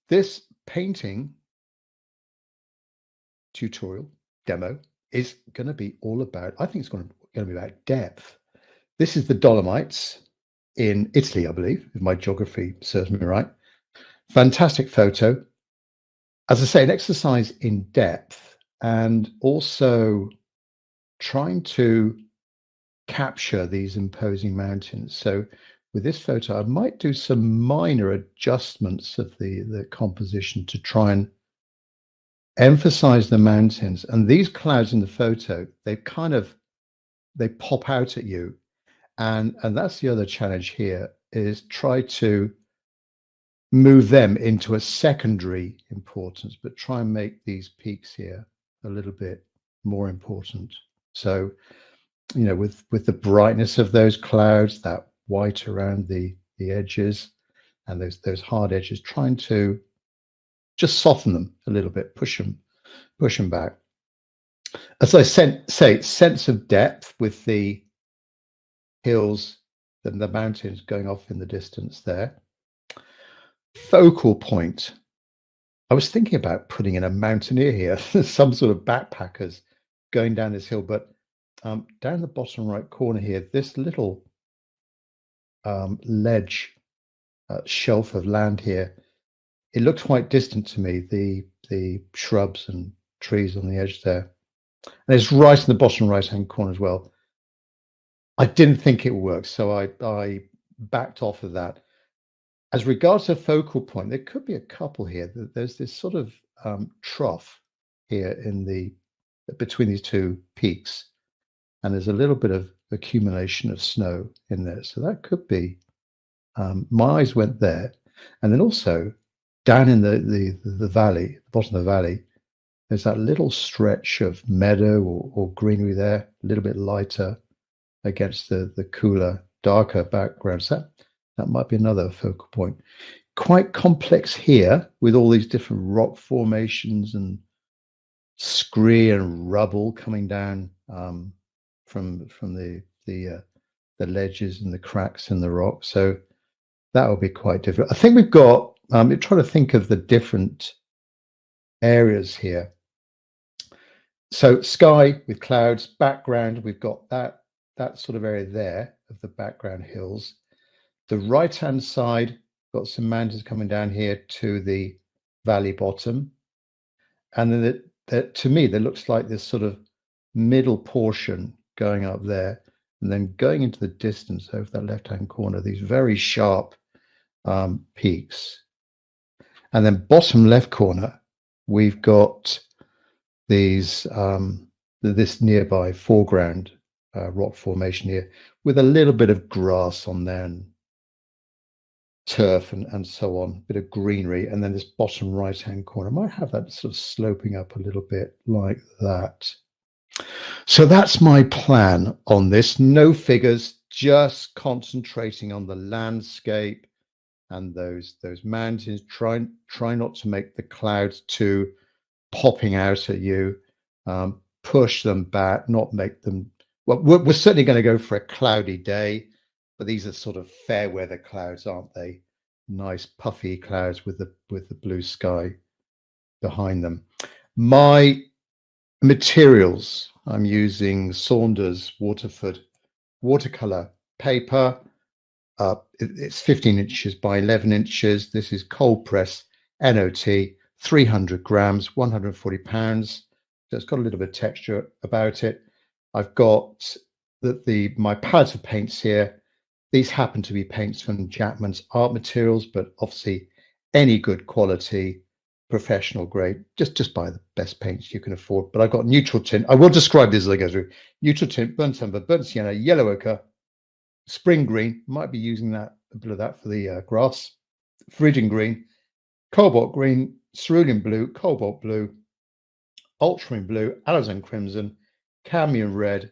this painting tutorial demo is going to be all about, I think it's going to be about depth. This is the Dolomites in Italy, I believe, if my geography serves me right. Fantastic photo. As I say, an exercise in depth and also trying to capture these imposing mountains. So with this photo, I might do some minor adjustments of the composition to try and emphasize the mountains. And these clouds in the photo, they pop out at you. And that's the other challenge here, is try to move them into a secondary importance, but try and make these peaks here a little bit more important. So, you know, with the brightness of those clouds, that white around the edges and those hard edges, trying to just soften them a little bit, push them back. As I say, sense of depth with the hills and the mountains going off in the distance there. Focal point. I was thinking about putting in a mountaineer here, some sort of backpackers going down this hill, but down the bottom right corner here, this little ledge shelf of land here, it looks quite distant to me, the shrubs and trees on the edge there. And it's right in the bottom right-hand corner as well. I didn't think it would work, so I backed off of that. As regards to focal point, there could be a couple here. There's this sort of trough here in between these two peaks, and there's a little bit of accumulation of snow in there. So that could be. My eyes went there, and then also down in the valley, the bottom of the valley, there's that little stretch of meadow or greenery there, a little bit lighter against the cooler, darker background. So that might be another focal point. Quite complex here with all these different rock formations and scree and rubble coming down from the ledges and the cracks in the rock. So that will be quite difficult. I think we've got. I'm trying to think of the different areas here. So sky with clouds, background. We've got that sort of area there of the background hills. The right-hand side, got some mountains coming down here to the valley bottom. And then to me, there looks like this sort of middle portion going up there and then going into the distance over that left-hand corner, these very sharp peaks. And then bottom left corner, we've got these this nearby foreground rock formation here with a little bit of grass on there and turf and so on, a bit of greenery, and then this bottom right hand corner might have that sort of sloping up a little bit like that. So that's my plan on this. No figures, just concentrating on the landscape and those mountains. Try not to make the clouds too popping out at you. Push them back, not make them. Well, we're certainly going to go for a cloudy day, but these are sort of fair weather clouds, aren't they? Nice puffy clouds with the blue sky behind them. My materials, I'm using Saunders Waterford watercolor paper. It's 15 inches by 11 inches. This is cold press NOT, 300 grams, 140 pounds. So it's got a little bit of texture about it. I've got my palettes of paints here. These happen to be paints from Jackman's Art Materials, but obviously any good quality, professional grade, just buy the best paints you can afford. But I've got neutral tint. I will describe these as I go through. Neutral tint, burnt umber, burnt sienna, yellow ochre, spring green. Might be using a bit of that for the grass. Viridian green, cobalt green, cerulean blue, cobalt blue, ultramarine blue, alizarin crimson, cadmium red,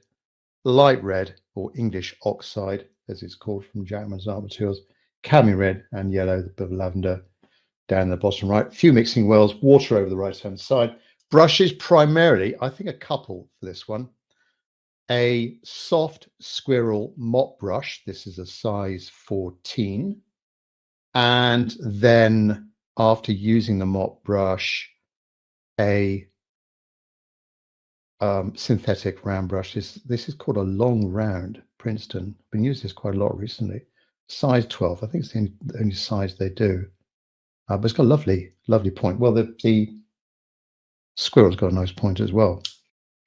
light red, or English oxide, as it's called from Jackman's Art Materials, cadmium red and yellow, a bit of lavender down the bottom right. A few mixing wells, water over the right-hand side. Brushes primarily, I think a couple for this one. A soft squirrel mop brush. This is a size 14. And then after using the mop brush, a synthetic round brush. This is called a long round Princeton. I've been using this quite a lot recently. Size 12. I think it's the only size they do. But it's got a lovely point. Well, the squirrel's got a nice point as well.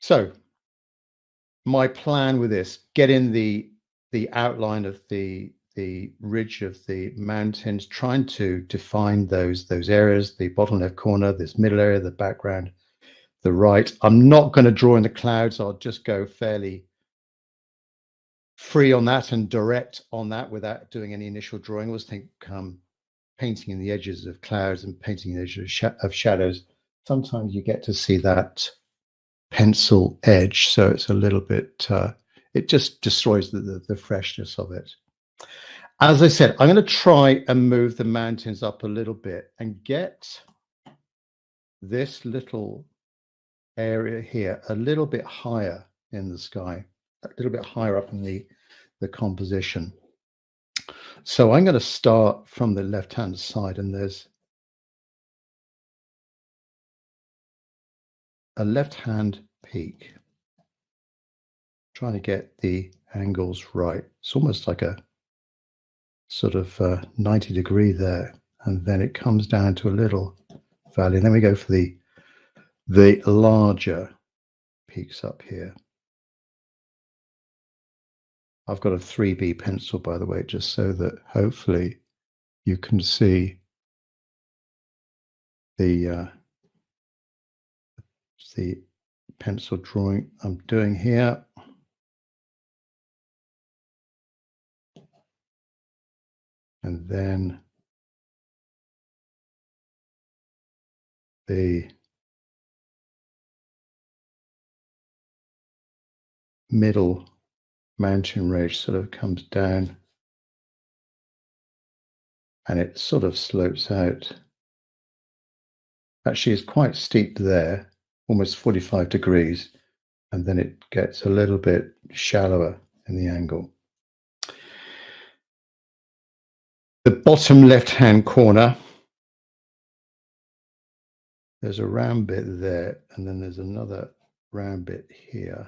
So my plan with this, get in the outline of the ridge of the mountains, trying to define those areas, the bottom left corner, this middle area, the background, the right. I'm not going to draw in the clouds. I'll just go fairly free on that and direct on that without doing any initial drawing. I always think painting in the edges of clouds and painting the edges of shadows, sometimes you get to see that pencil edge, so it's a little bit it just destroys the freshness of it. As I said, I'm going to try and move the mountains up a little bit and get this little area here a little bit higher in the sky, a little bit higher up in the composition. So I'm going to start from the left hand side, and there's a left hand peak, trying to get the angles right. It's almost like a sort of 90 degree there, and then it comes down to a little valley, and then we go for the larger peaks up here. I've got a 3B pencil, by the way, just so that hopefully you can see the pencil drawing I'm doing here. And then the middle mountain range sort of comes down and it sort of slopes out. Actually, it's quite steep there, almost 45 degrees, and then it gets a little bit shallower in the angle. The bottom left-hand corner, there's a round bit there, and then there's another round bit here.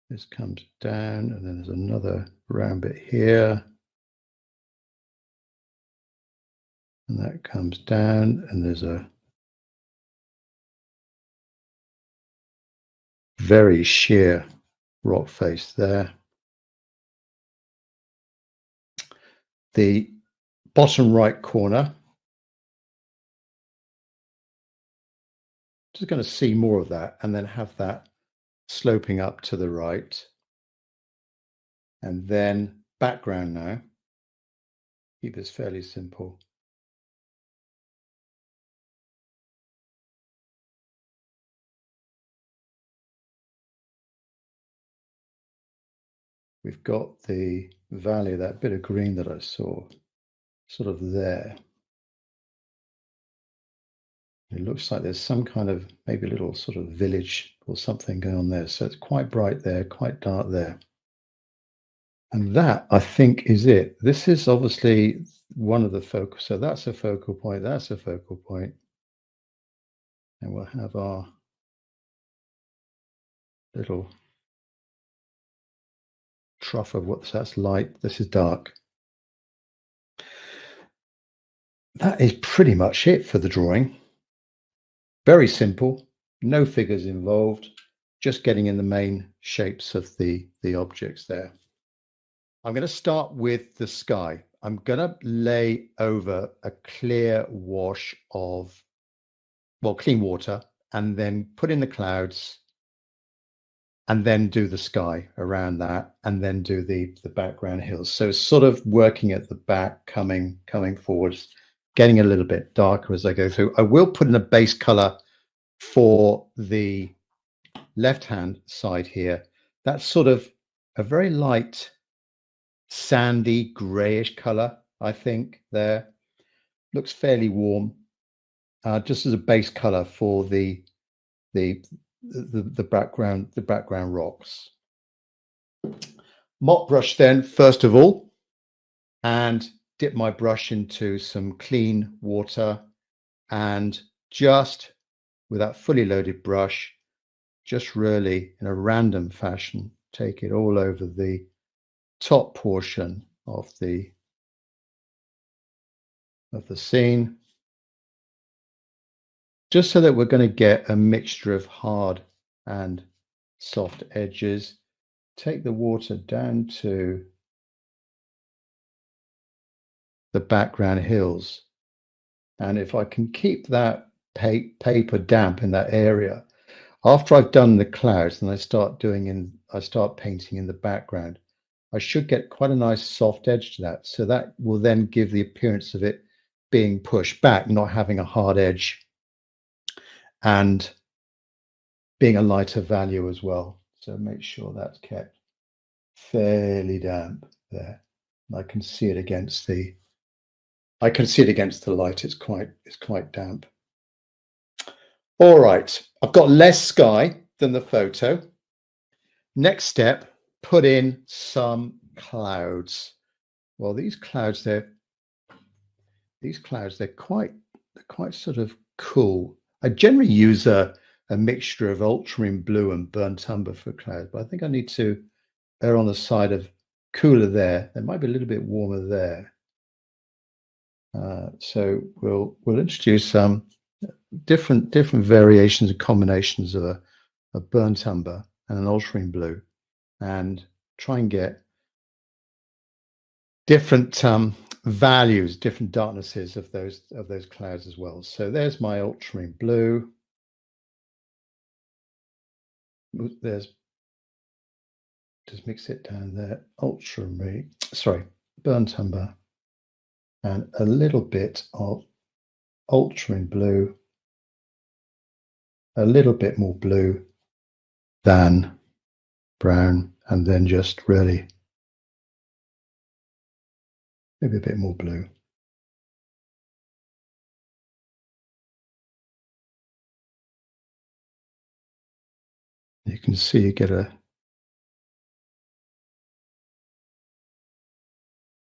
This comes down, and then there's another round bit here. And that comes down, and there's a very sheer rock face there. The bottom right corner, just going to see more of that, and then have that sloping up to the right. And then background now. Keep this fairly simple. We've got the valley, that bit of green that I saw, sort of there. It looks like there's some kind of, maybe a little sort of village or something going on there. So it's quite bright there, quite dark there. And that, I think, is it. This is obviously one of the focus. So that's a focal point, that's a focal point. And we'll have our little trough of that's light, this is dark. That is pretty much it for the drawing. Very simple, no figures involved, just getting in the main shapes of the objects there. I'm going to start with the sky. I'm going to lay over a clear wash of, well, clean water, and then put in the clouds, and then do the sky around that, and then do the background hills. So it's sort of working at the back, coming forwards, getting a little bit darker as I go through. I will put in a base color for the left-hand side here. That's sort of a very light, sandy, grayish color, I think, there. Looks fairly warm, just as a base color for the background rocks. Mop brush then, first of all, and dip my brush into some clean water and just with that fully loaded brush, just really in a random fashion, take it all over the top portion of the scene, just so that we're going to get a mixture of hard and soft edges. Take the water down to the background hills, and if I can keep that paper damp in that area, after I've done the clouds and I start painting in the background, I should get quite a nice soft edge to that. So that will then give the appearance of it being pushed back, not having a hard edge, and being a lighter value as well. So make sure that's kept fairly damp there. And I can see it against the light. It's quite damp. All right, I've got less sky than the photo. Next step, put in some clouds. Well, these clouds, they're quite sort of cool. I generally use a mixture of ultramarine blue and burnt umber for clouds, but I think I need to err on the side of cooler there. It might be a little bit warmer there. So we'll introduce some different variations and combinations of a burnt umber and an ultramarine blue, and try and get different values, different darknesses of those clouds as well. So there's my ultramarine blue. There's, just mix it down there, ultramarine, sorry, burnt umber, and a little bit of ultramarine blue, a little bit more blue than brown, and then just really maybe a bit more blue. You can see you get a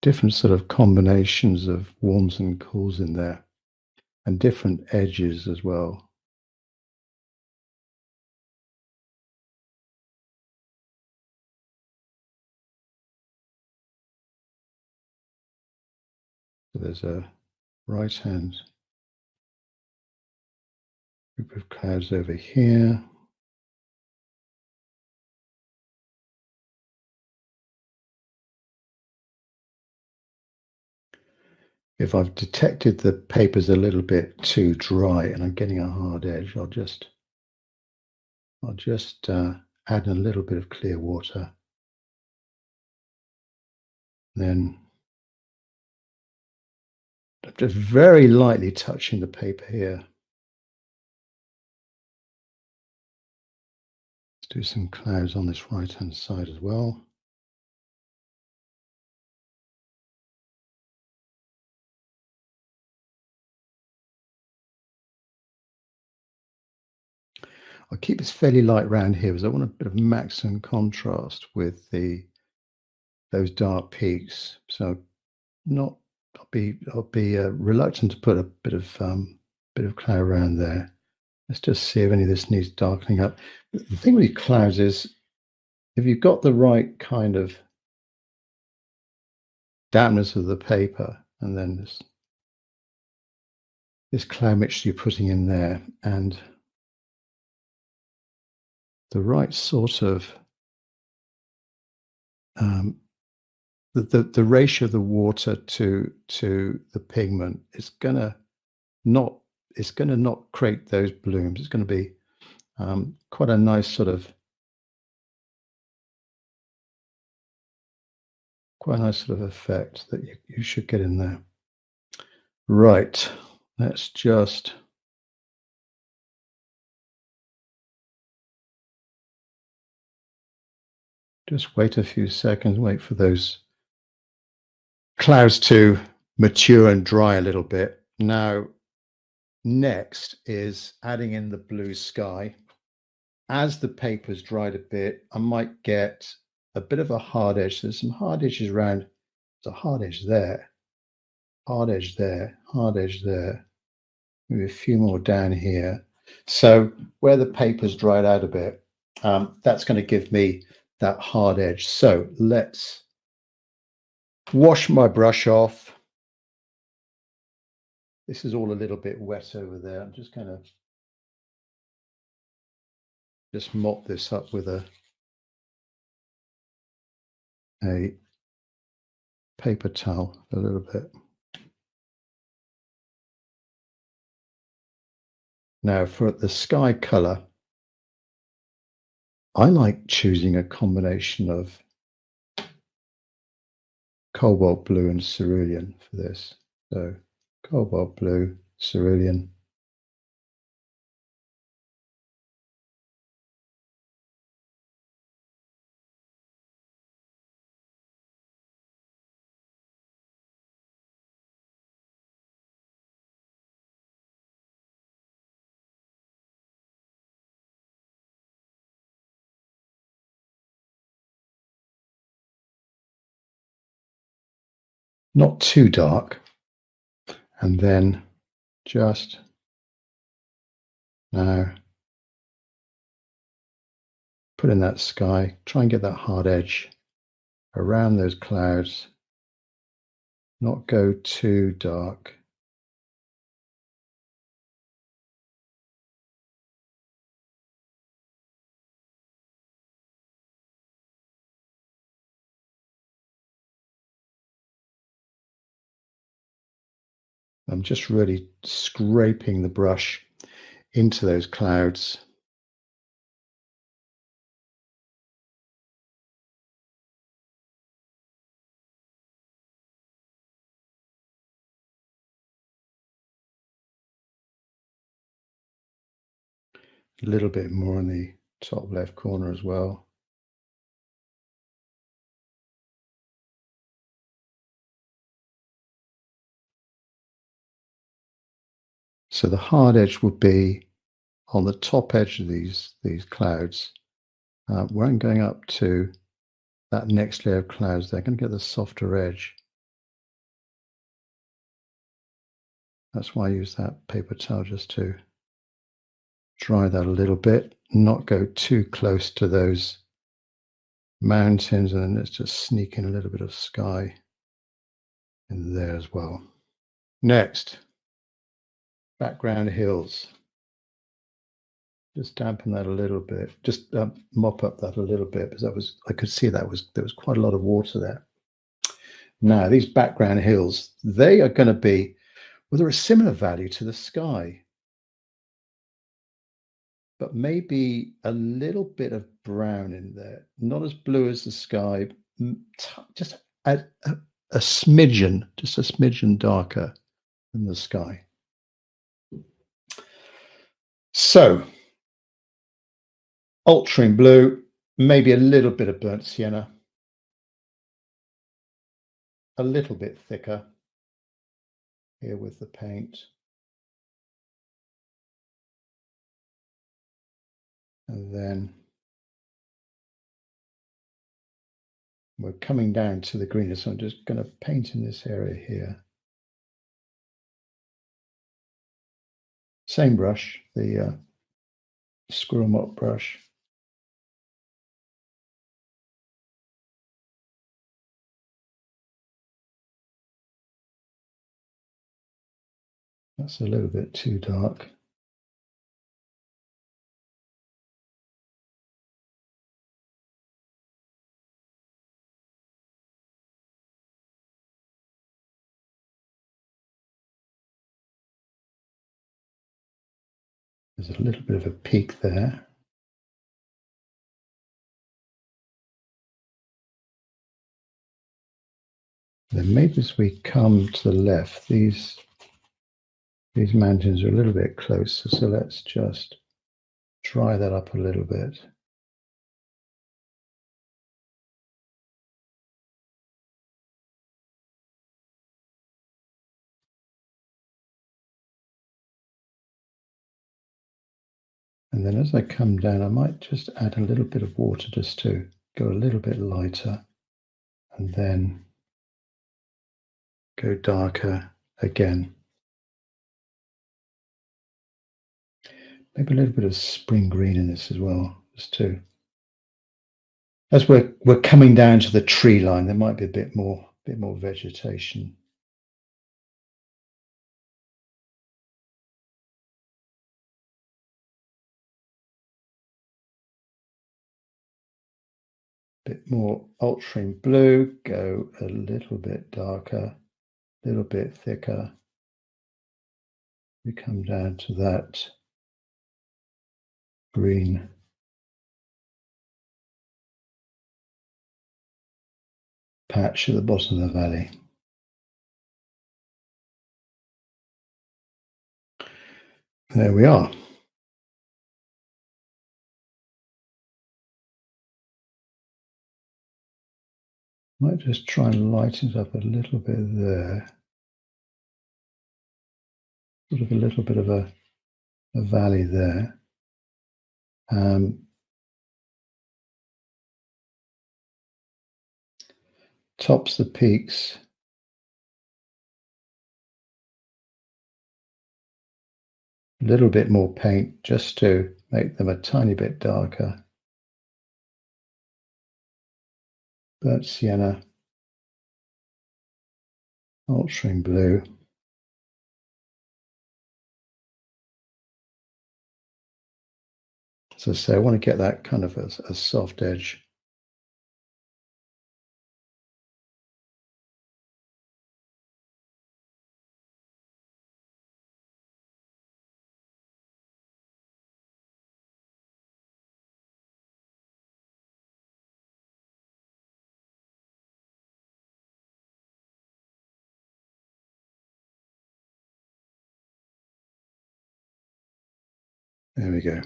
different sort of combinations of warms and cools in there, and different edges as well. So there's a right-hand group of clouds over here. If I've detected the paper's a little bit too dry and I'm getting a hard edge, I'll just add a little bit of clear water. Then just very lightly touching the paper here. Let's do some clouds on this right-hand side as well. I'll keep this fairly light around here because I want a bit of maximum contrast with those dark peaks. So I'll be reluctant to put a bit of cloud around there. Let's just see if any of this needs darkening up. The thing with clouds is, if you've got the right kind of dampness of the paper, and then this cloud mixture you're putting in there, and the right sort of the ratio of the water to the pigment is gonna not create those blooms. It's going to be quite a nice sort of effect that you should get in there. Right, let's just wait a few seconds, wait for those clouds to mature and dry a little bit. Now, next is adding in the blue sky. As the paper's dried a bit, I might get a bit of a hard edge. There's some hard edges around. There's a hard edge there. hard edge there, hard edge there, maybe a few more down here. So where the paper's dried out a bit, that's going to give me that hard edge. So let's wash my brush off. This is all a little bit wet over there. I'm just going to just mop this up with a paper towel a little bit. Now for the sky color, I like choosing a combination of cobalt blue and cerulean for this. So cobalt blue, cerulean. Not too dark. And then just now put in that sky, try and get that hard edge around those clouds, not go too dark. I'm just really scraping the brush into those clouds. A little bit more in the top left corner as well. So the hard edge would be on the top edge of these clouds. Where I'm going up to that next layer of clouds, they're going to get the softer edge. That's why I use that paper towel, just to dry that a little bit, not go too close to those mountains, and then let's just sneak in a little bit of sky in there as well. Next, background hills. Just dampen that a little bit. Just mop up that a little bit, because I could see there was quite a lot of water there. Now these background hills, they are going to be, well, they're a similar value to the sky, but maybe a little bit of brown in there. Not as blue as the sky, just a smidgen, just a smidgen darker than the sky. So ultramarine blue, maybe a little bit of burnt sienna, a little bit thicker here with the paint. And then we're coming down to the greenness. So I'm just going to paint in this area here. Same brush, the squirrel mop brush. That's a little bit too dark. There's a little bit of a peak there. Then maybe as we come to the left, these mountains are a little bit closer, so let's just dry that up a little bit. And then as I come down, I might just add a little bit of water just to go a little bit lighter, and then go darker again. Maybe a little bit of spring green in this as well, just to, as we're coming down to the tree line, there might be a bit more vegetation. Bit more ultramarine blue, go a little bit darker, a little bit thicker. We come down to that green. Patch at the bottom of the valley. There we are. Might just try and lighten it up a little bit there. Sort of a little bit of a valley there. Tops the peaks. A little bit more paint just to make them a tiny bit darker. Burnt sienna. Ultramarine blue. As I say, I want to get that kind of a soft edge. There we go.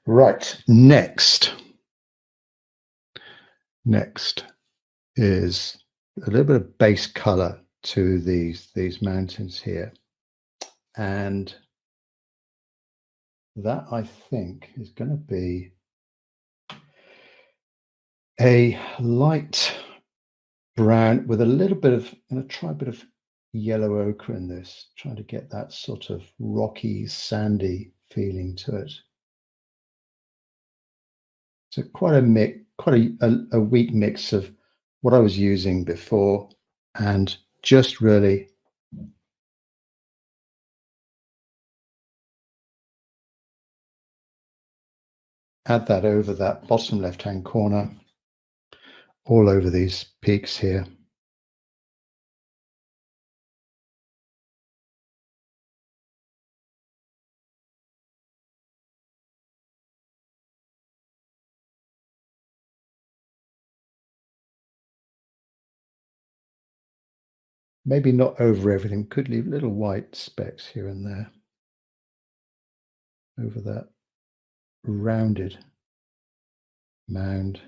Right, next is a little bit of base color to these mountains here, and that I think is going to be a light brown with a little bit of, I'm going to try a bit of yellow ochre in this, trying to get that sort of rocky, sandy feeling to it. So quite a weak mix of what I was using before and just really add that over that bottom left-hand corner, all over these peaks here. Maybe not over everything, could leave little white specks here and there over that rounded mound.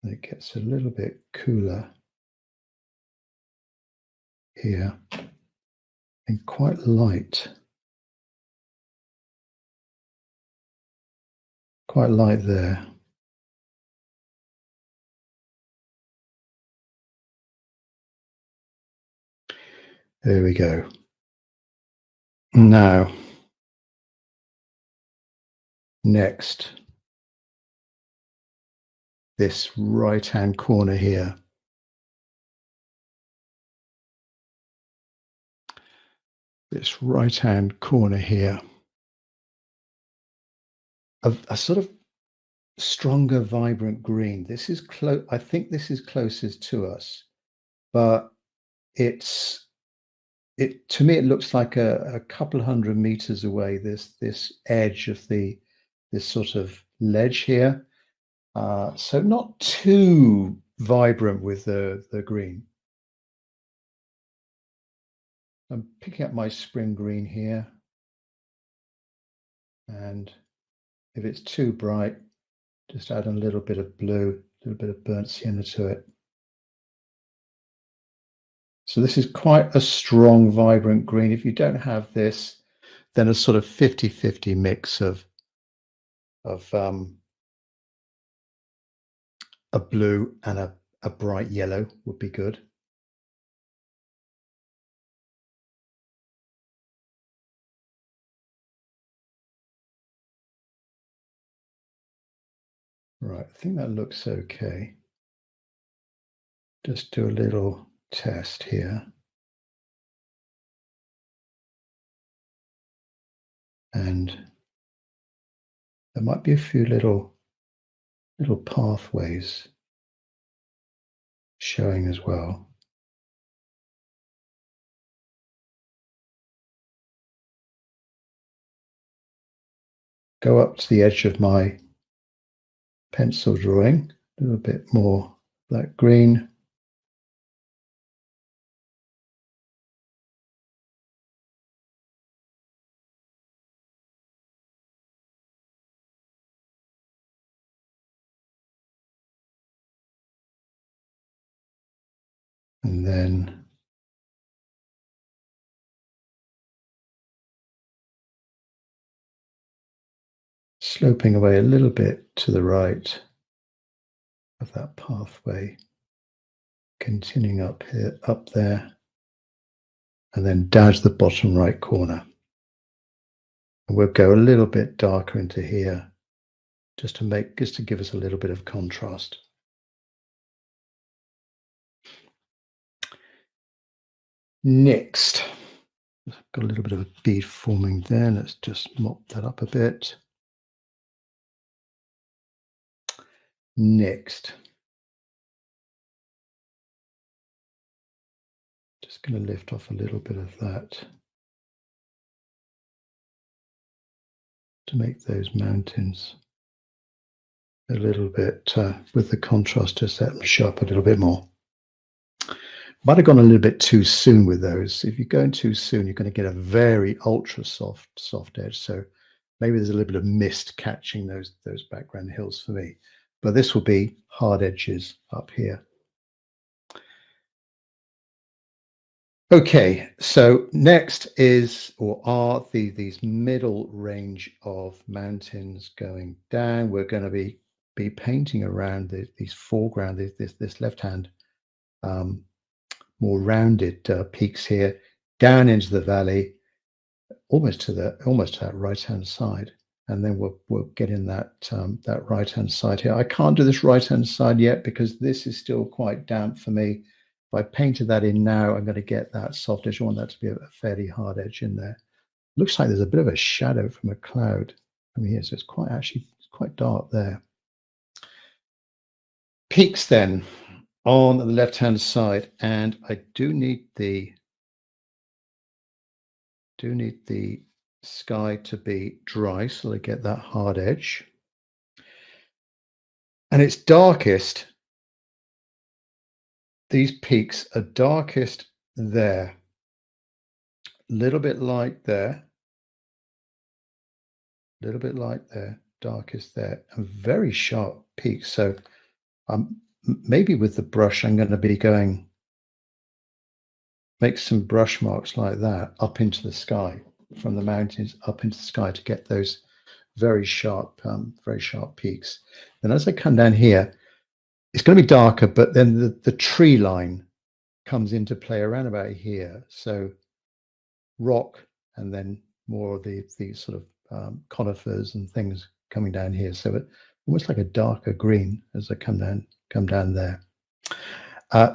And it gets a little bit cooler here and quite light. Quite light there. There we go. Now, next, this right-hand corner here. This right-hand corner here. A sort of stronger, vibrant green. This is close. I think this is closest to us, but to me it looks like a couple hundred meters away. This edge of this sort of ledge here. So not too vibrant with the green. I'm picking up my spring green here, and if it's too bright, just add a little bit of blue, a little bit of burnt sienna to it. So this is quite a strong, vibrant green. If you don't have this, then a sort of 50-50 mix of of a blue and a bright yellow would be good. Right, I think that looks okay. Just do a little test here. And there might be a few little pathways showing as well. Go up to the edge of my pencil drawing, a little bit more that green. And then sloping away a little bit to the right of that pathway, continuing up here, up there, and then down to the bottom right corner. And we'll go a little bit darker into here, just to give us a little bit of contrast. Next, got a little bit of a bead forming there. Let's just mop that up a bit. Next, just going to lift off a little bit of that to make those mountains a little bit, with the contrast, to set them show up a little bit more. Might have gone a little bit too soon with those. If you're going too soon, you're going to get a very ultra soft edge. So maybe there's a little bit of mist catching those background hills for me. But this will be hard edges up here. Okay, so next is, or are these middle range of mountains going down. We're going to be painting around these foreground, this left hand, more rounded peaks here, down into the valley, almost to that right hand side, and then we'll get in that that right hand side here. I can't do this right hand side yet because this is still quite damp for me. If I painted that in now, I'm going to get that soft edge. I want that to be a fairly hard edge in there. Looks like there's a bit of a shadow from a cloud from here, so it's quite dark there. Peaks then on the left hand side, and I do need the sky to be dry so I get that hard edge. And it's darkest, these peaks are darkest there, a little bit light there, a little bit light there, darkest there, and very sharp peaks. So maybe with the brush, I'm going to be going, make some brush marks like that up into the sky, from the mountains up into the sky, to get those very sharp peaks. Then as I come down here, it's going to be darker, but then the tree line comes into play around about here. So rock, and then more of the sort of conifers and things coming down here. So it almost like a darker green as I come down there.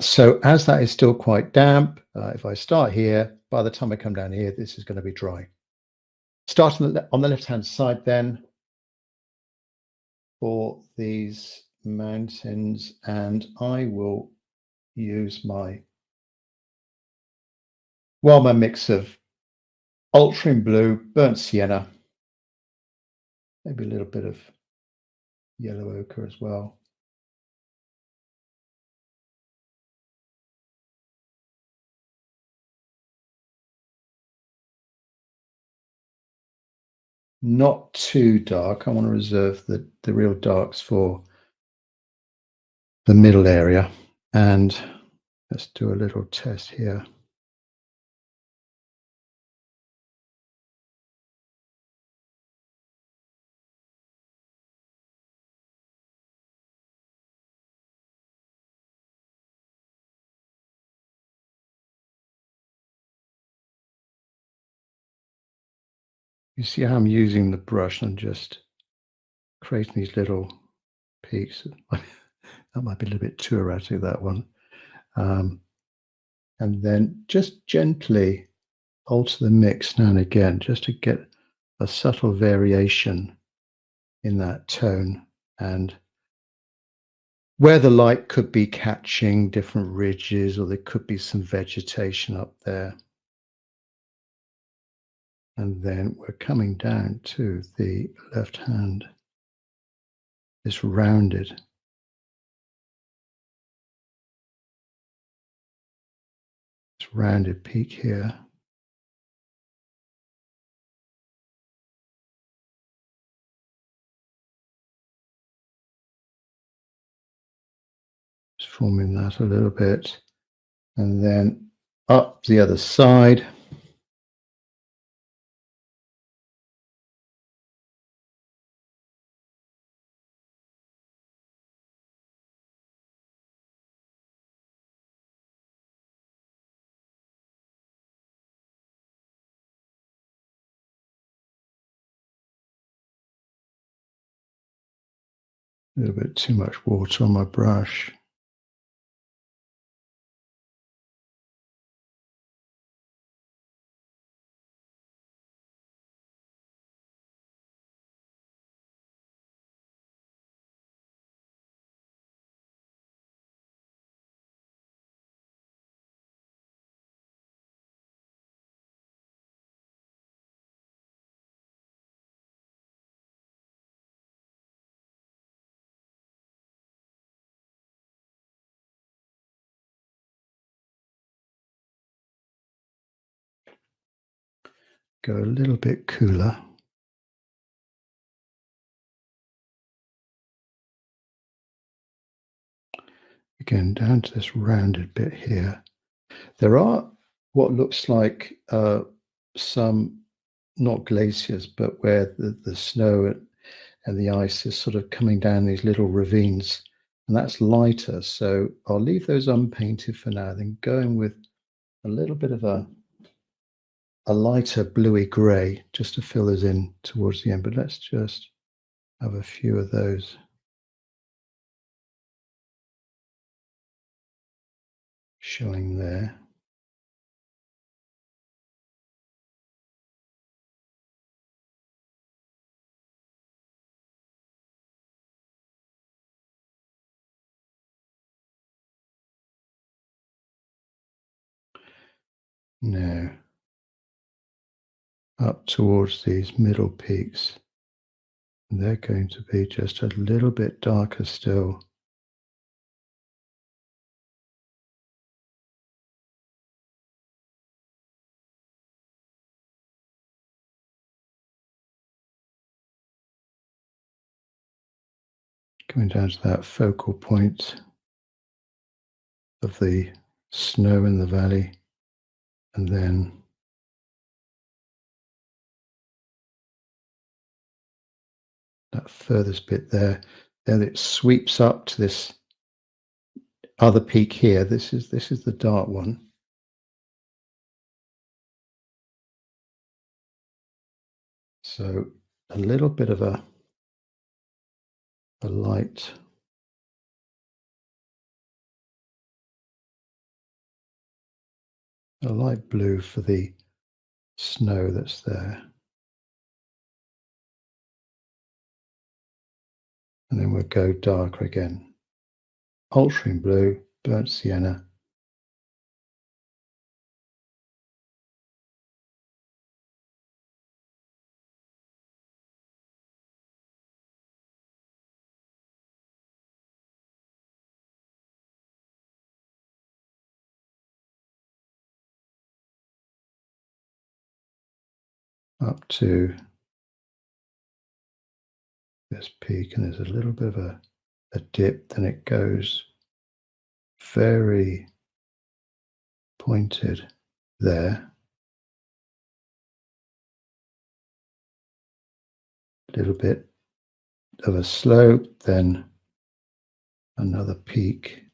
So as that is still quite damp, if I start here, by the time I come down here, this is going to be dry. Starting on the left-hand side then for these mountains, and I will use my mix of ultramarine blue, burnt sienna, maybe a little bit of yellow ochre as well. Not too dark. I want to reserve the real darks for the middle area. And let's do a little test here. You see how I'm using the brush and just creating these little peaks. That might be a little bit too erratic, that one. And then just gently alter the mix now and again, just to get a subtle variation in that tone, and where the light could be catching different ridges, or there could be some vegetation up there. And then we're coming down to the left hand, this rounded peak here. Just forming that a little bit, and then up the other side. A little bit too much water on my brush. Go a little bit cooler. Again, down to this rounded bit here. There are what looks like some, not glaciers, but where the snow and the ice is sort of coming down these little ravines, and that's lighter. So I'll leave those unpainted for now, then go in with a little bit of a lighter bluey grey just to fill those in towards the end. But let's just have a few of those. Showing there. Now, up towards these middle peaks, they're going to be just a little bit darker still. Coming down to that focal point of the snow in the valley, and then that furthest bit there. Then it sweeps up to this other peak here. This is the dark one. So a little bit of a light blue for the snow that's there. And then we'll go darker again. Ultramarine blue, burnt sienna. Up to this peak, and there's a little bit of a dip, then it goes very pointed there. A little bit of a slope, then another peak.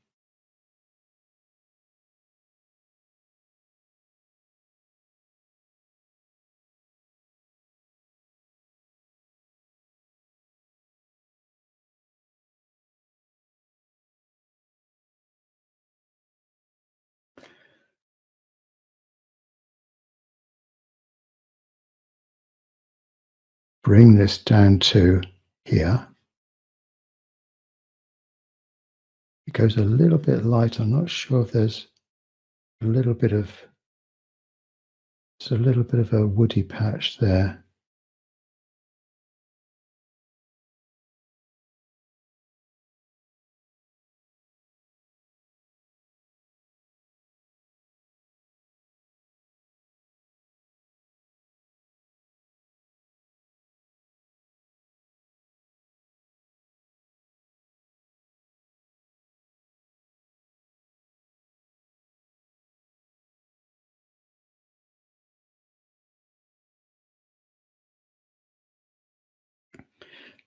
bring this down to here. It goes a little bit light. I'm not sure if there's a little bit of, it's a little bit of a woody patch there.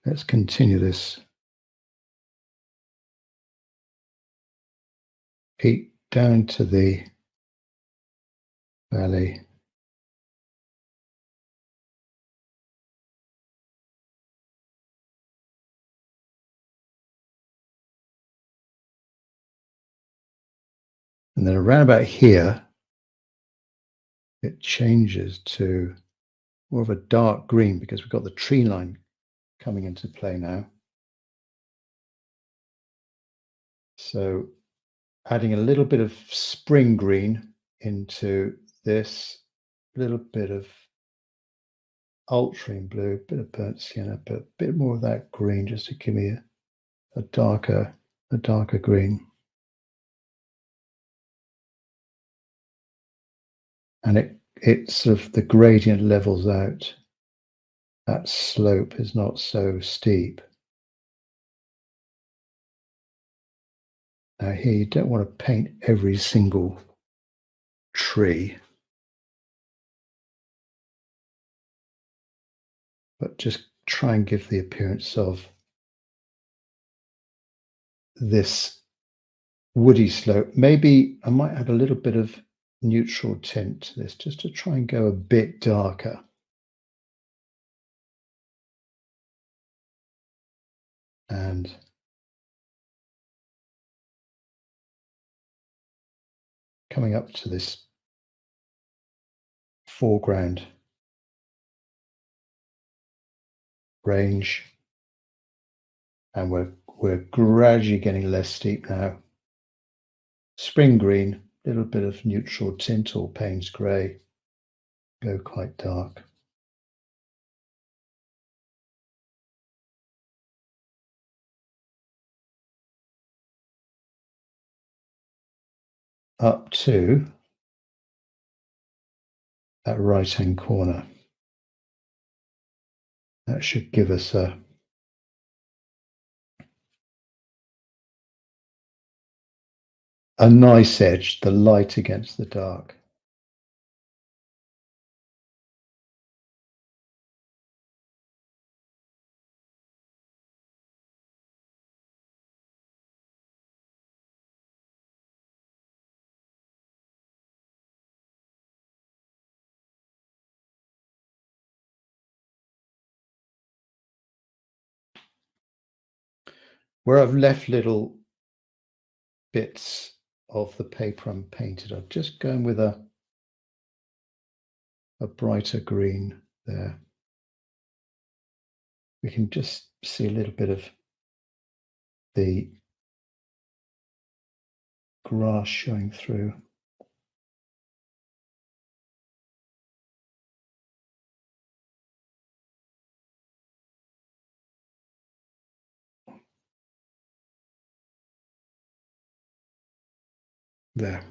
Let's continue this. Peak down to the valley. And then around about here, it changes to more of a dark green because we've got the tree line coming into play now. So adding a little bit of spring green into this, little bit of ultramarine blue, a bit of burnt sienna, but a bit more of that green just to give me a darker green. And it sort of, the gradient levels out. That slope is not so steep. Now here, you don't want to paint every single tree, but just try and give the appearance of this woody slope. Maybe I might add a little bit of neutral tint to this just to try and go a bit darker. And coming up to this foreground range, and we're gradually getting less steep now. Spring green, little bit of neutral tint or Payne's grey, go quite dark. Up to that right-hand corner. That should give us a nice edge, the light against the dark. Where I've left little bits of the paper unpainted, I'm just going with a brighter green there. We can just see a little bit of the grass showing through. There.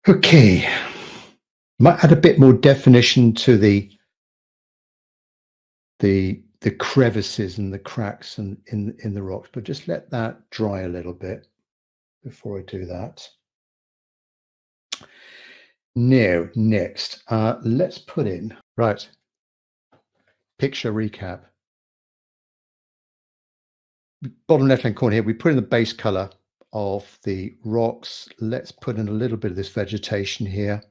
Okay. Might add a bit more definition to the crevices and the cracks and in the rocks, but just let that dry a little bit before I do that. Now, next, let's put in, right, picture recap. Bottom left-hand corner here, we put in the base color of the rocks. Let's put in a little bit of this vegetation here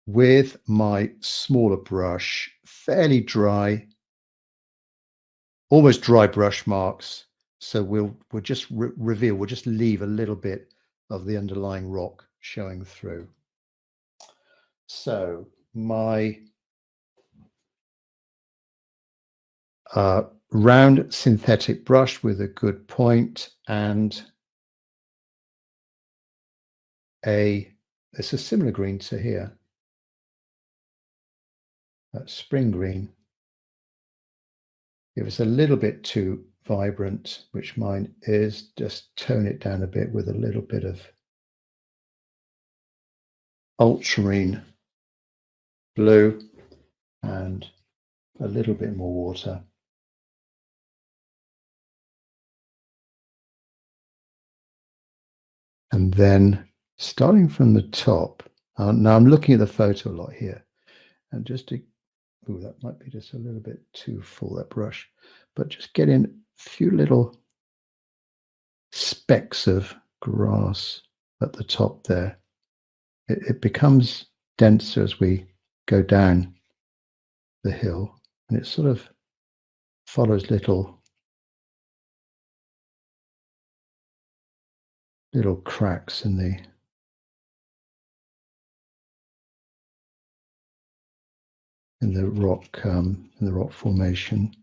with my smaller brush, fairly dry, almost dry brush marks. So we'll just reveal, we'll just leave a little bit of the underlying rock showing through. So my round synthetic brush with a good point and it's a similar green to here, that spring green. If it's a little bit too vibrant, which mine is, just tone it down a bit with a little bit of ultramarine blue and a little bit more water. And then starting from the top, now I'm looking at the photo a lot here, and just to, oh, that might be just a little bit too full, that brush, but just get in a few little specks of grass at the top there. It becomes denser as we go down the hill, and it sort of follows little cracks in the rock formation,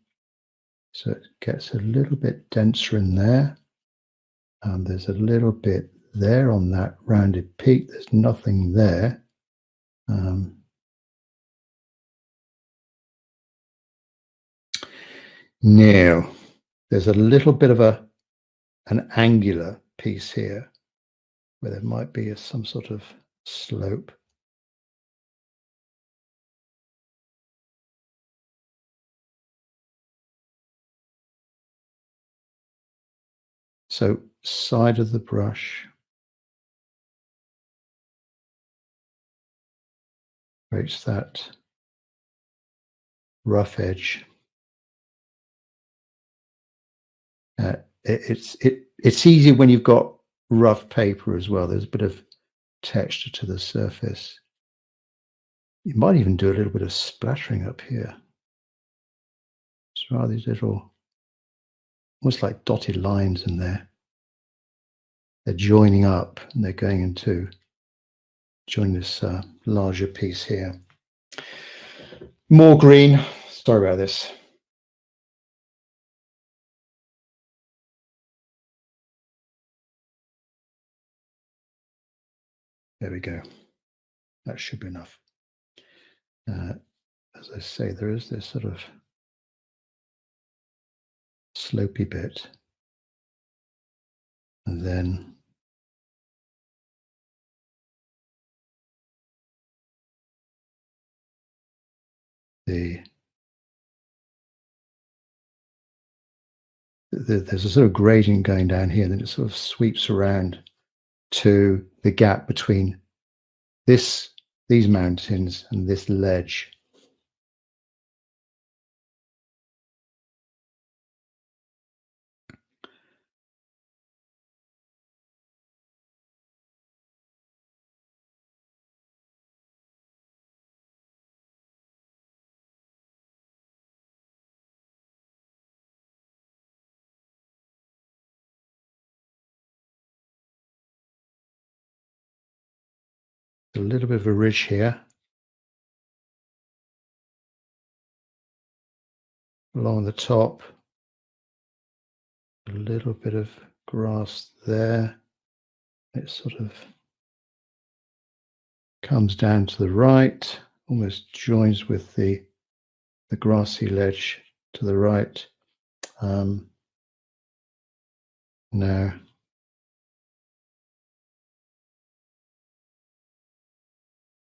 so it gets a little bit denser in there. There's a little bit there on that rounded peak. There's nothing there. Now there's a little bit of an angular piece here where there might be some sort of slope. So side of the brush, creates that rough edge. It's easy when you've got rough paper as well. There's a bit of texture to the surface. You might even do a little bit of splattering up here. So these little, almost like dotted lines in there. They're joining up and they're going into join this larger piece here. More green. Sorry about this. There we go. That should be enough. As I say, there is this sort of slopey bit, and then there's a sort of gradient going down here, and then it sort of sweeps around to the gap between these mountains and this ledge. A little bit of a ridge here along the top, a little bit of grass there. It sort of comes down to the right, almost joins with the grassy ledge to the right. Now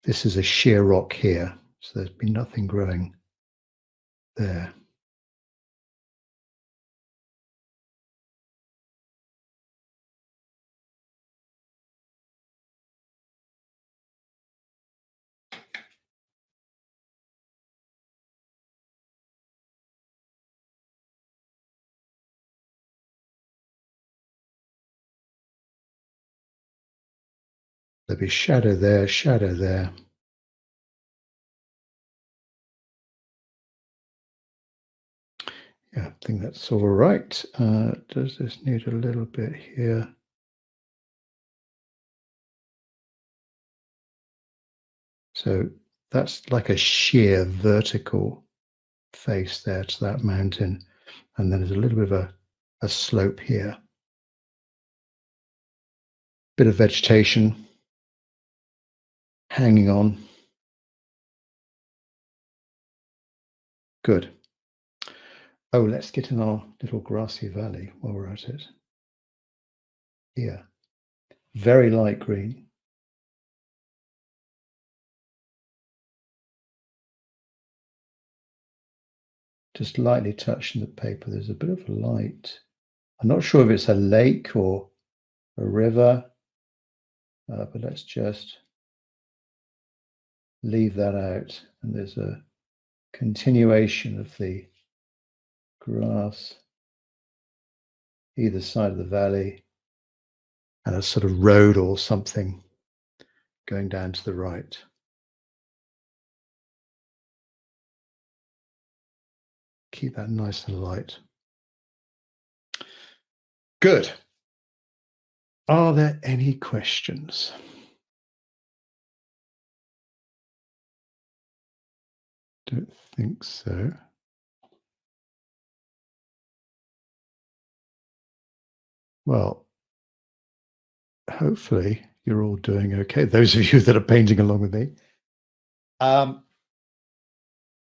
this is a sheer rock here, so there's been nothing growing there. There'll be shadow there, shadow there. Yeah, I think that's all right. Does this need a little bit here? So that's like a sheer vertical face there to that mountain. And then there's a little bit of a slope here. Bit of vegetation hanging on. Good. Oh, let's get in our little grassy valley while we're at it. Here. Very light green. Just lightly touching the paper. There's a bit of light. I'm not sure if it's a lake or a river, but let's just leave that out. And there's a continuation of the grass either side of the valley and a sort of road or something going down to the right. Keep that nice and light. Good. Are there any questions? Don't think so. Well, hopefully you're all doing okay. Those of you that are painting along with me.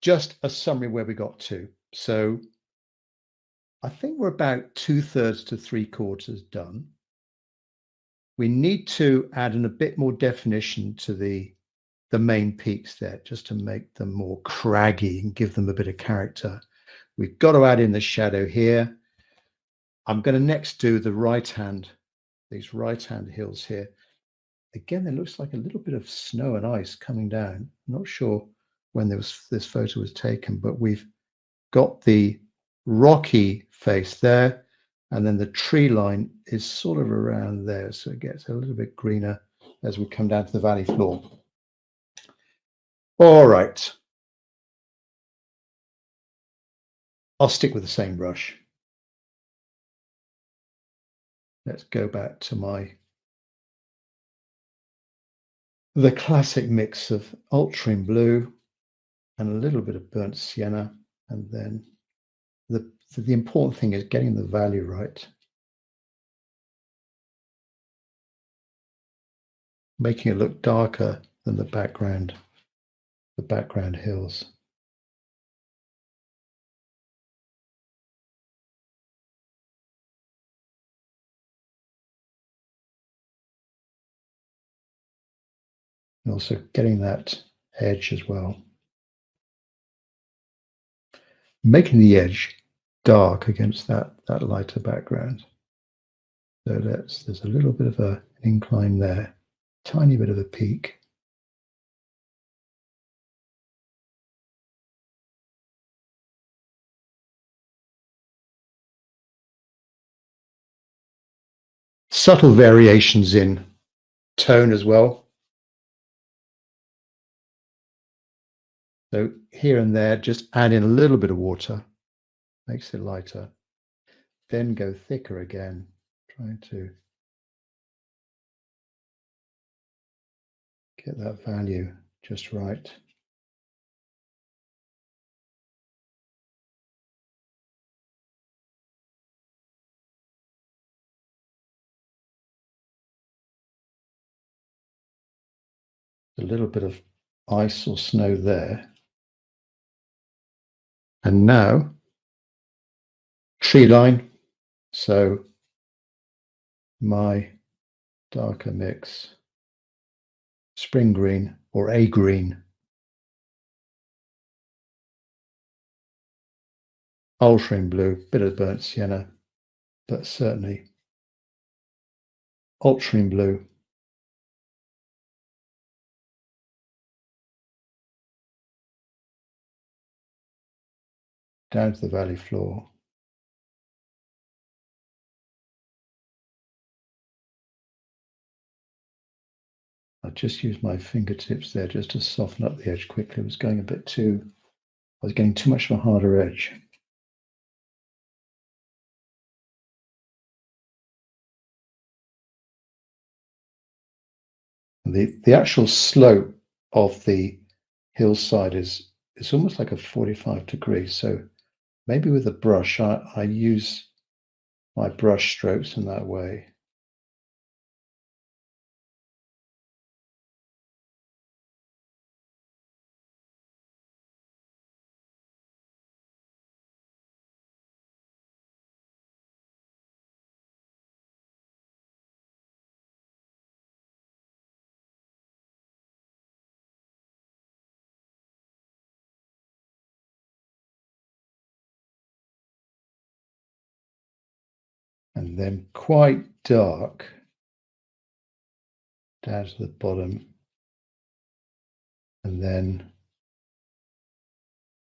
Just a summary where we got to. So I think we're about 2/3 to 3/4 done. We need to add in a bit more definition to the main peaks there, just to make them more craggy and give them a bit of character. We've got to add in the shadow here. I'm going to next do the these right-hand hills here. Again, it looks like a little bit of snow and ice coming down. I'm not sure when this photo was taken, but we've got the rocky face there, and then the tree line is sort of around there, so it gets a little bit greener as we come down to the valley floor. All right. I'll stick with the same brush. Let's go back to the classic mix of ultramarine blue and a little bit of burnt sienna, and then the important thing is getting the value right, making it look darker than the background hills. And also getting that edge as well. Making the edge dark against that lighter background. So there's a little bit of an incline there, tiny bit of a peak. Subtle variations in tone as well. So here and there, just add in a little bit of water, makes it lighter. Then go thicker again, trying to get that value just right. A little bit of ice or snow there. And now, tree line. So my darker mix, spring green or a green, ultramarine blue, bit of burnt sienna, but certainly ultramarine blue. Down to the valley floor. I just used my fingertips there just to soften up the edge quickly. It was going a bit too, I was getting too much of a harder edge. The actual slope of the hillside is, it's almost like a 45 degrees. So maybe with a brush, I use my brush strokes in that way. And then quite dark down to the bottom, and then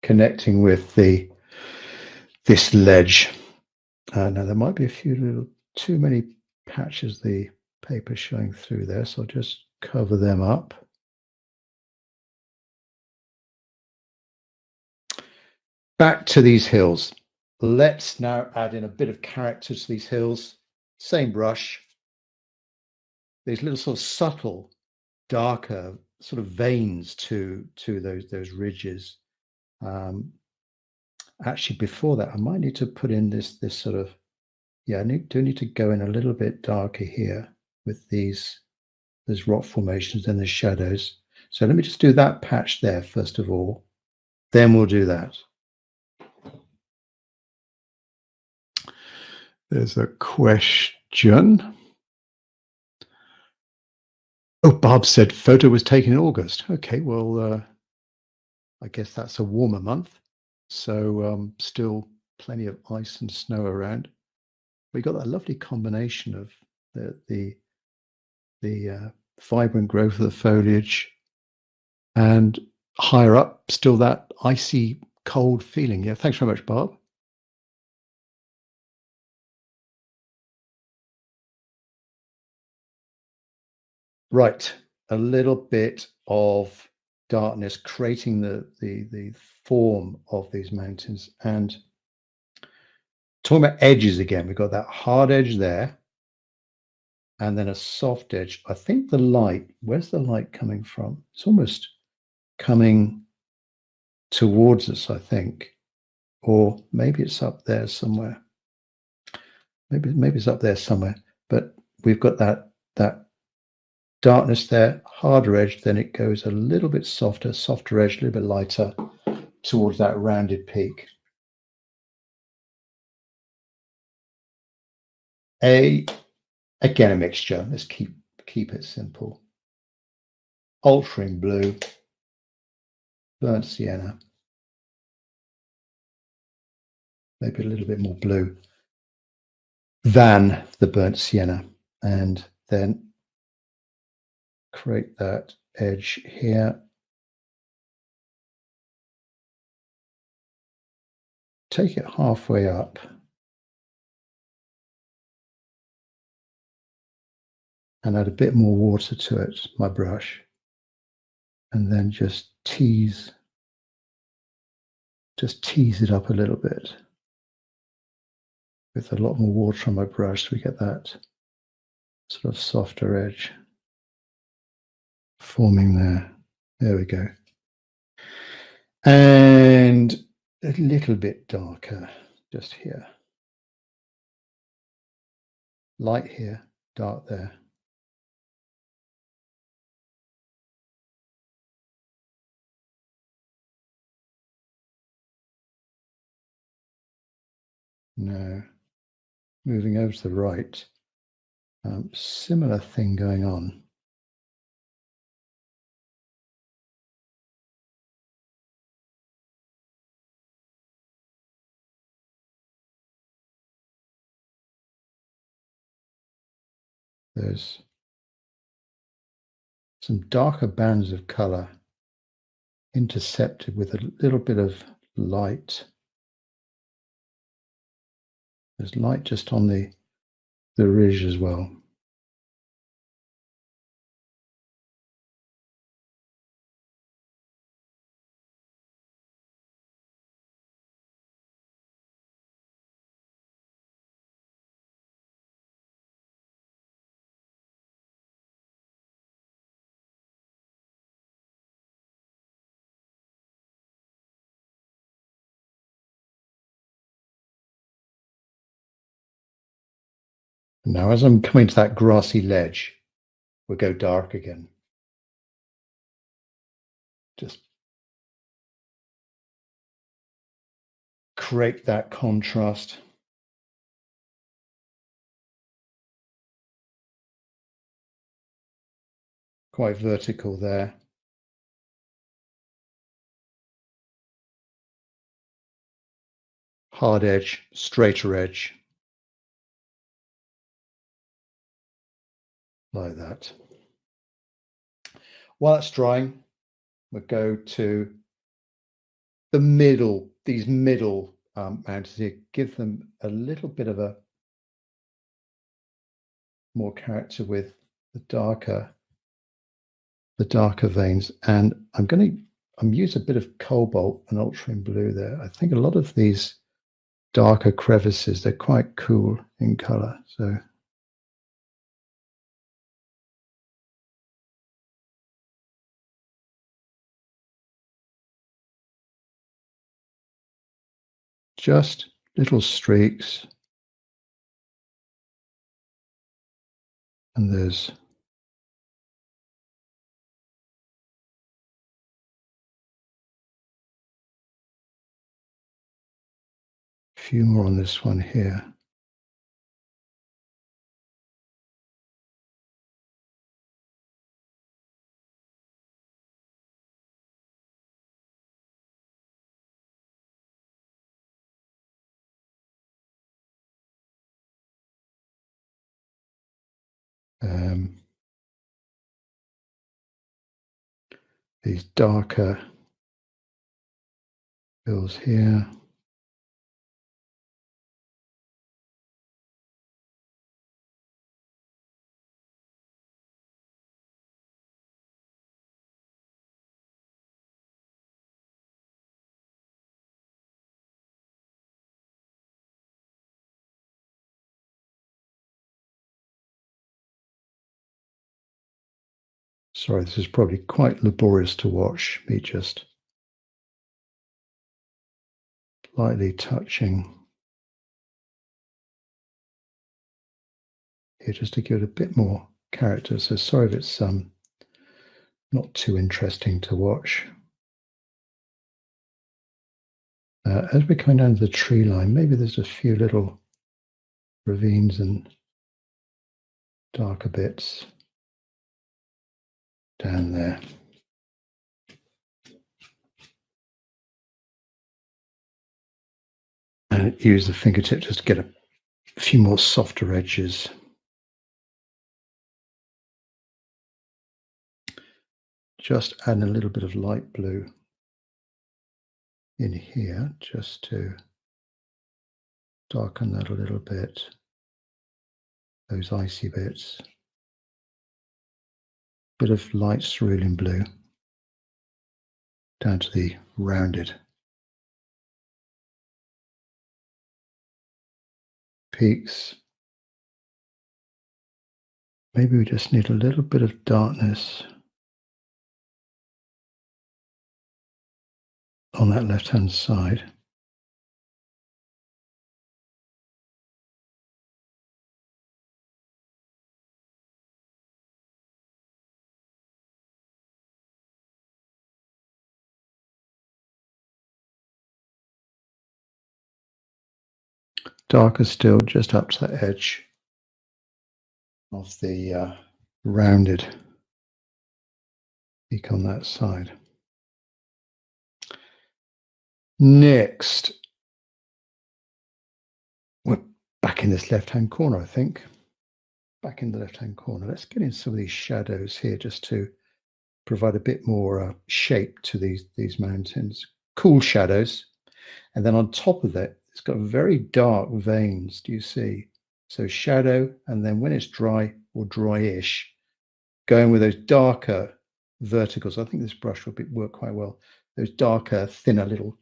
connecting with this ledge. Now there might be a few little too many patches of the paper showing through there, so I'll just cover them up. Back to these hills. Let's now add in a bit of character to these hills. Same brush. These little sort of subtle, darker sort of veins to those ridges. Actually, before that, I might need to put in this sort of, yeah, I do need to go in a little bit darker here with these rock formations and the shadows. So let me just do that patch there first of all. Then we'll do that. There's a question. Oh, Bob said photo was taken in August. Okay, well, I guess that's a warmer month. So still plenty of ice and snow around. We got that lovely combination of the vibrant growth of the foliage, and higher up, still that icy cold feeling. Yeah, thanks very much, Bob. Right, a little bit of darkness creating the form of these mountains. And talking about edges again, we've got that hard edge there, and then a soft edge. I think the light, where's the light coming from? It's almost coming towards us, I think, or maybe it's up there somewhere. Maybe it's up there somewhere. But we've got that darkness there, harder edge, then it goes a little bit softer edge, a little bit lighter towards that rounded peak. Again, a mixture. Let's keep it simple. Ultramarine blue, burnt sienna, maybe a little bit more blue than the burnt sienna, and then create that edge here. Take it halfway up. And add a bit more water to it, my brush, and then just tease it up a little bit with a lot more water on my brush, so we get that sort of softer edge forming there. There we go. And a little bit darker just here. Light here, dark there. Now, moving over to the right, similar thing going on. There's some darker bands of color intercepted with a little bit of light. There's light just on the ridge as well. Now, as I'm coming to that grassy ledge, we'll go dark again. Just create that contrast. Quite vertical there. Hard edge, straighter edge. Like that. While it's drying, we'll go to the middle, these middle mountains here, give them a little bit of a more character with the darker veins. And I'm use a bit of cobalt and ultramarine blue there. I think a lot of these darker crevices, they're quite cool in color. So just little streaks. And there's a few more on this one here. These darker bills here. Sorry, this is probably quite laborious to watch, me just lightly touching here just to give it a bit more character. So sorry if it's not too interesting to watch. As we're coming down to the tree line, maybe there's a few little ravines and darker bits down there. And use the fingertip just to get a few more softer edges. Just adding a little bit of light blue in here just to darken that a little bit. Those icy bits. Bit of light cerulean blue down to the rounded peaks. Maybe we just need a little bit of darkness on that left-hand side. Darker still, just up to the edge of the rounded peak on that side. Next, we're back in this left-hand corner, I think. Back in the left-hand corner. Let's get in some of these shadows here just to provide a bit more shape to these mountains. Cool shadows. And then on top of that, it's got very dark veins, do you see? So shadow, and then when it's dry or dry-ish, going with those darker verticals. I think this brush will work quite well. Those darker, thinner little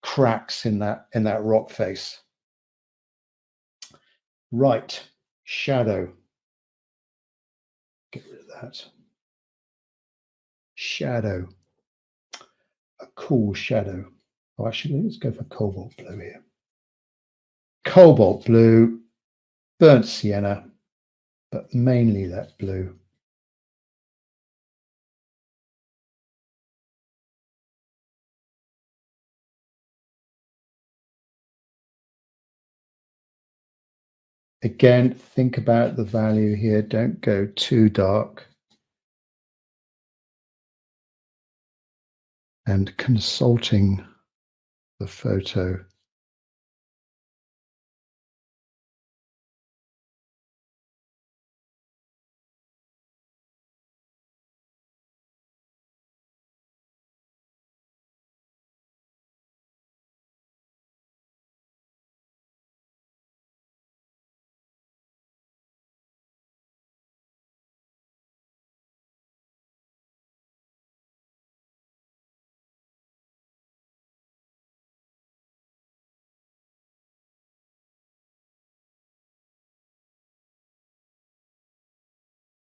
cracks in that rock face. Right, shadow. Get rid of that. Shadow. A cool shadow. Oh, actually, let's go for cobalt blue here. Cobalt blue. burnt sienna, but mainly that blue. Again, think about the value here. Don't go too dark. And consulting the photo.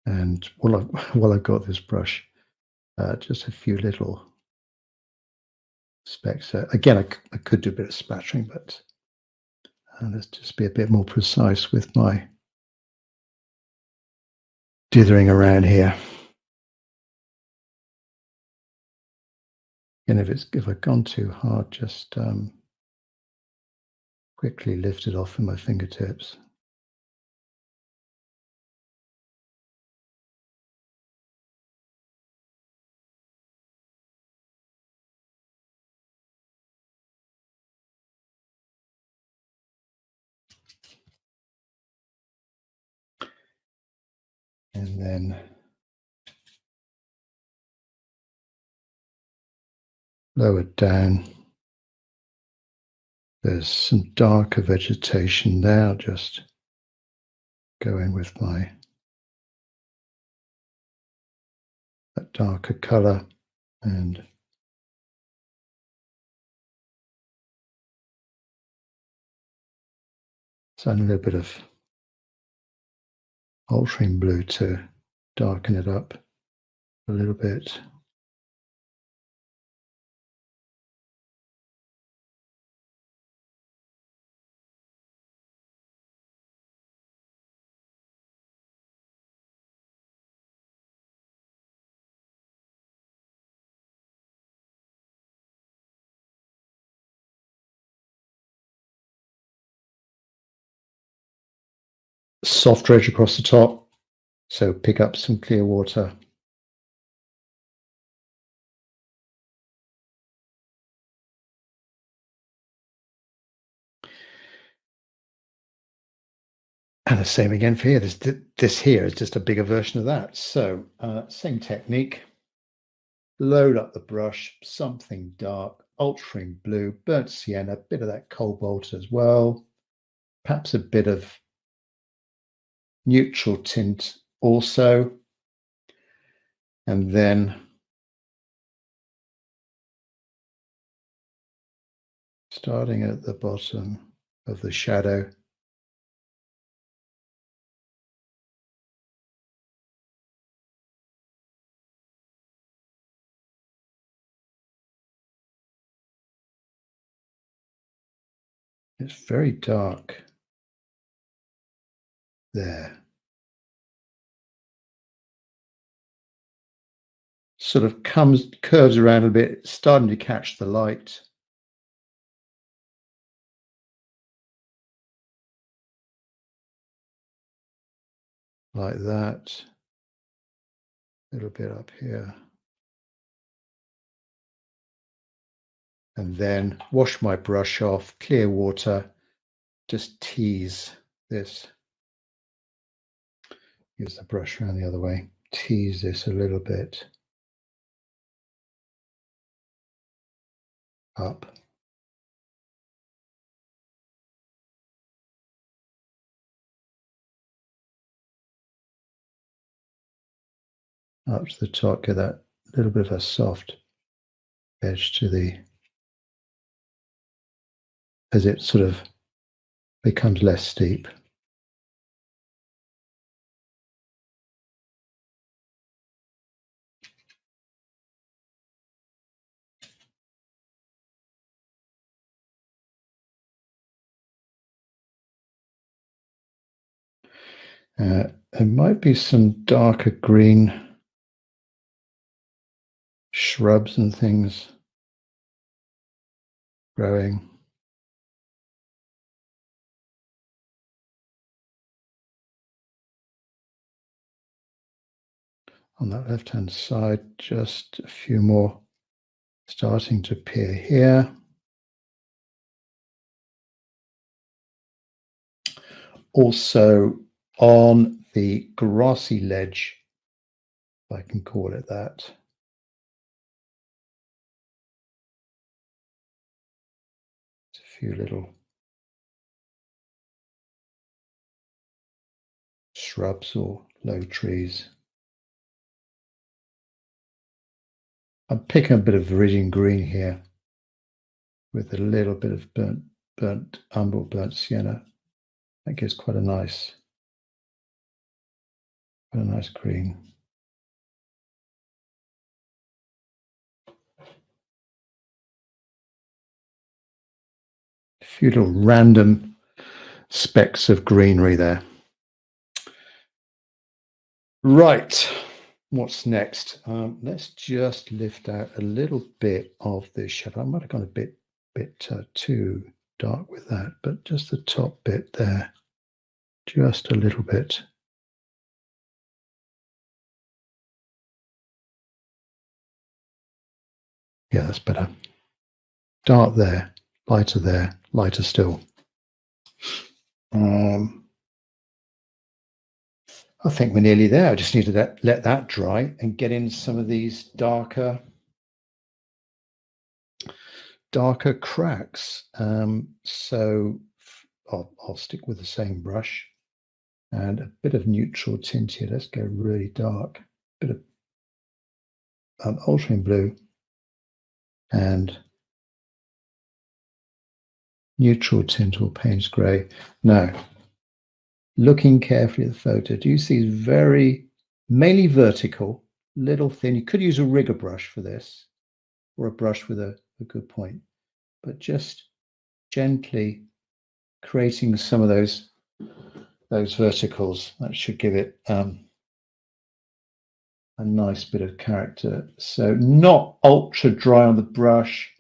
And while I've got this brush, just a few little specks. Again, I could do a bit of splattering, but let's just be a bit more precise with my dithering around here. And if I've gone too hard, just quickly lift it off with my fingertips. And then lower down. There's some darker vegetation there. I'll just go in with that darker color and add a little bit of ultramarine blue to darken it up a little bit. Soft edge across the top, so pick up some clear water. And the same again for here. This here is just a bigger version of that. So same technique. Load up the brush, something dark, ultramarine blue, burnt sienna, a bit of that cobalt as well. Perhaps a bit of neutral tint also. And then starting at the bottom of the shadow, it's very dark there. Sort of curves around a bit, starting to catch the light. Like that. A little bit up here. And then wash my brush off, clear water, just tease this. Use the brush around the other way. Tease this a little bit up. Up to the top, get that little bit of a soft edge to the, as it sort of becomes less steep. There might be some darker green shrubs and things growing. On that left-hand side, just a few more starting to appear here. Also on the grassy ledge, if I can call it that, a few little shrubs or low trees. I'm picking a bit of viridian green here with a little bit of burnt umber, burnt sienna. That gives quite a nice green. A few little random specks of greenery there. Right, what's next? Let's just lift out a little bit of this shadow. I might have gone a bit too dark with that, but just the top bit there, just a little bit. Yeah, that's better. Dark there, lighter still. I think we're nearly there. I just need to let that dry and get in some of these darker cracks. So I'll stick with the same brush and a bit of neutral tint here. Let's go really dark. A bit of ultramarine blue and neutral tint or Payne's grey. Now, looking carefully at the photo, do you see very mainly vertical, little thin? You could use a rigger brush for this, or a brush with a good point, but just gently creating some of those verticals. That should give it a nice bit of character. So not ultra dry on the brush,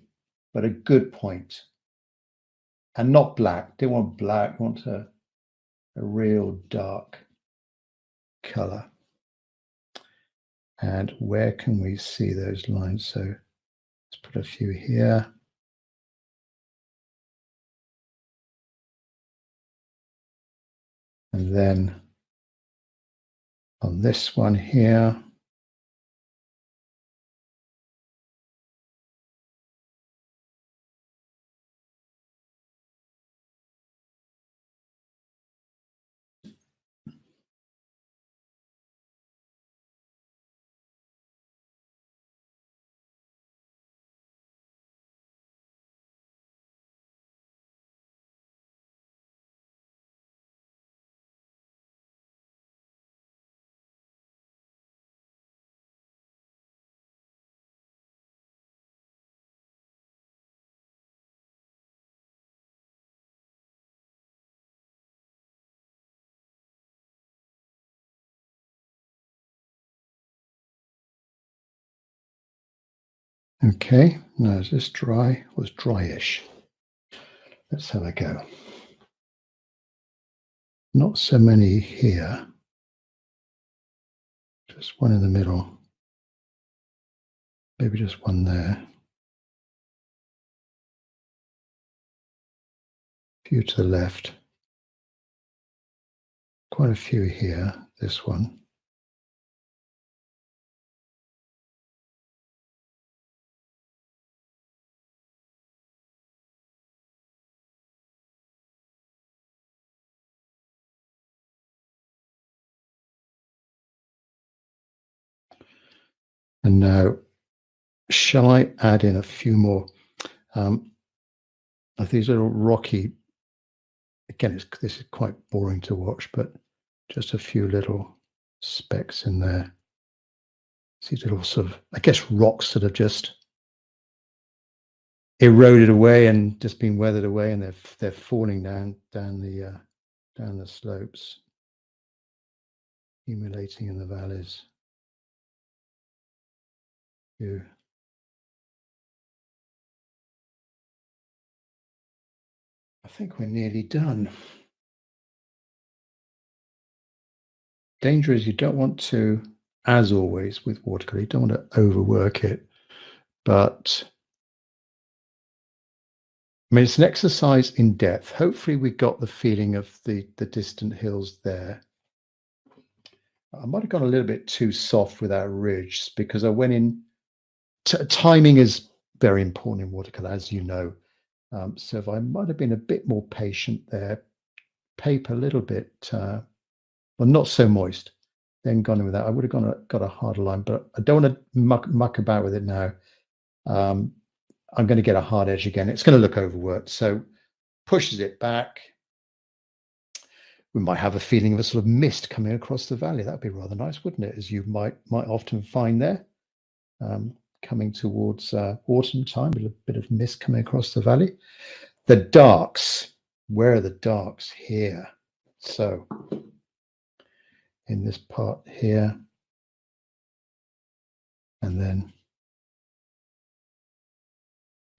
but a good point. And not black. Don't want black, want a real dark color. And where can we see those lines? So let's put a few here. And then on this one here, okay, now is this dry? Was dryish. Let's have a go. Not so many here. Just one in the middle. Maybe just one there. A few to the left. Quite a few here, this one. And now, shall I add in a few more of these little rocky, again, this is quite boring to watch, but just a few little specks in there. These little sort of, I guess, rocks that have just eroded away and just been weathered away, and they're falling down the slopes. accumulating in the valleys. I think we're nearly done. Danger is you don't want to, as always with watercolor, you don't want to overwork it. But I mean, it's an exercise in depth. Hopefully we got the feeling of the distant hills there. I might have gone a little bit too soft with our ridge because I went in. Timing is very important in watercolor, as you know. So if I might have been a bit more patient there, paper a little bit, well, not so moist, then gone in with that, I would have got a harder line, but I don't want to muck about with it now. I'm going to get a hard edge again. It's going to look overworked. So pushes it back. We might have a feeling of a sort of mist coming across the valley. That'd be rather nice, wouldn't it? As you might often find there, coming towards autumn time, a bit of mist coming across the valley. The darks, where are the darks? Here. So in this part here, and then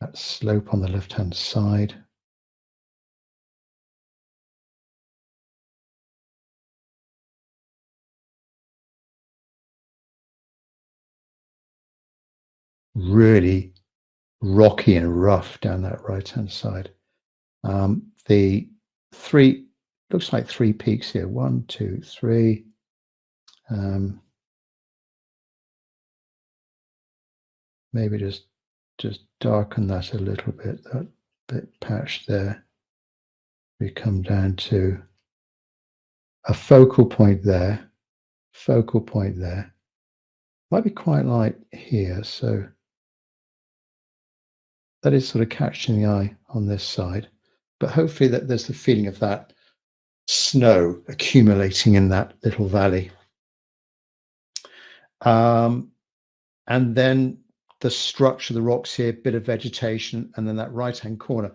that slope on the left-hand side. Really rocky and rough down that right-hand side. The three, looks like 3 peaks here. 1, 2, 3. Maybe just darken that a little bit, that bit patch there. We come down to a focal point there, might be quite light here, so that is sort of catching the eye on this side, but hopefully that there's the feeling of that snow accumulating in that little valley. And then the structure of the rocks here, bit of vegetation, and then that right-hand corner.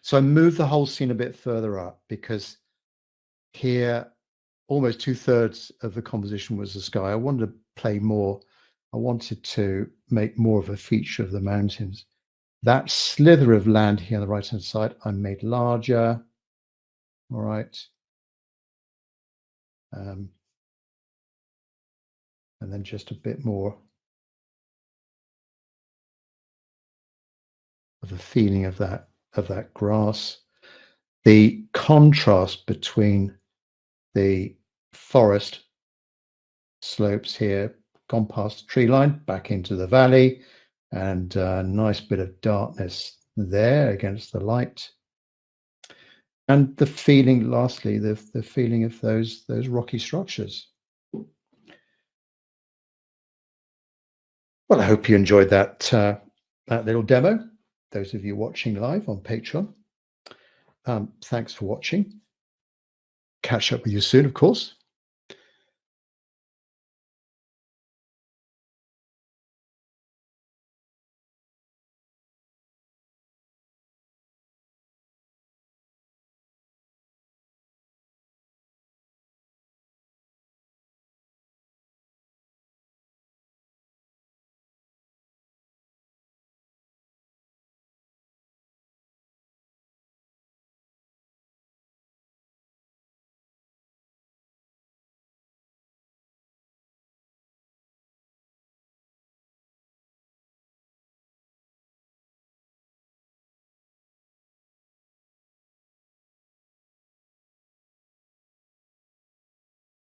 So I moved the whole scene a bit further up because here almost 2/3 of the composition was the sky. I wanted to play more. I wanted to make more of a feature of the mountains. That slither of land here on the right-hand side, I made larger. All right. And then just a bit more of the feeling of that grass. The contrast between the forest slopes here, gone past the tree line, back into the valley, and a nice bit of darkness there against the light. And the feeling, lastly, the feeling of those rocky structures. Well, I hope you enjoyed that little demo. Those of you watching live on Patreon, thanks for watching. Catch up with you soon, of course.